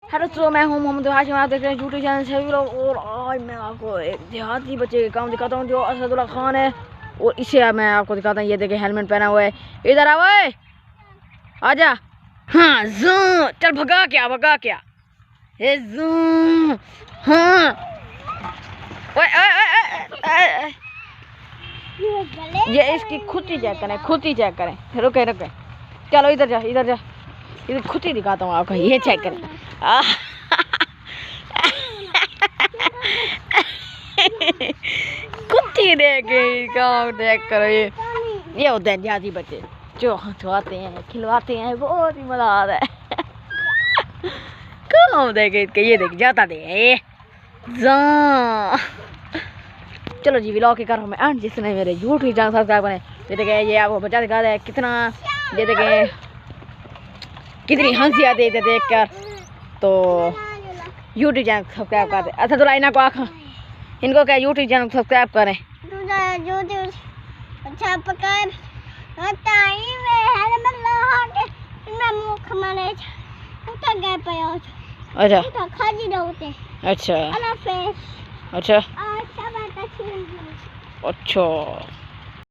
Hello तो मैं हूँ मोहम्मद हाशिम, आप देख रहे हैं यूट्यूब चैनल शेहरी लोग। और आज मैं आपको एक देहाती बच्चे का काम दिखाता हूँ जो असदुल्ला खान है। और इसे मैं आपको दिखाता हूँ, ये देखे हेलमेट पहना हुआ है। इधर आओ, आजा। हाँ जूम, चल भगा क्या ये जूम। हाँ ओए ओए, ये इसकी खुद ही चेक करें। रुके चलो इधर जा इधर खुद ही दिखाता हूँ आपको, ये चेक करें। कुत्ती देखे काम चेक करो। ये होते हैं देहाती बच्चे जो हंसवाते हैं खिलवाते हैं, बहुत ही मजा आता है। काम देखे इसके, ये देख जाता दे ये जा। चलो जी व्लॉग के कर मैं एंड, जिसने मेरे यूट्यूब चैनल सब्सक्राइब करें। ये देखे ये आपको बच्चा दिखा दे कितना, ये देखे कितनी हंसी आती है देख कर। तो यूट्यूब चैनल सब्सक्राइब कर दे। अच्छा तो लाइना को आखा इनको क्या यूट्यूब चैनल सब्सक्राइब करें। अच्छा अच्छा अच्छा।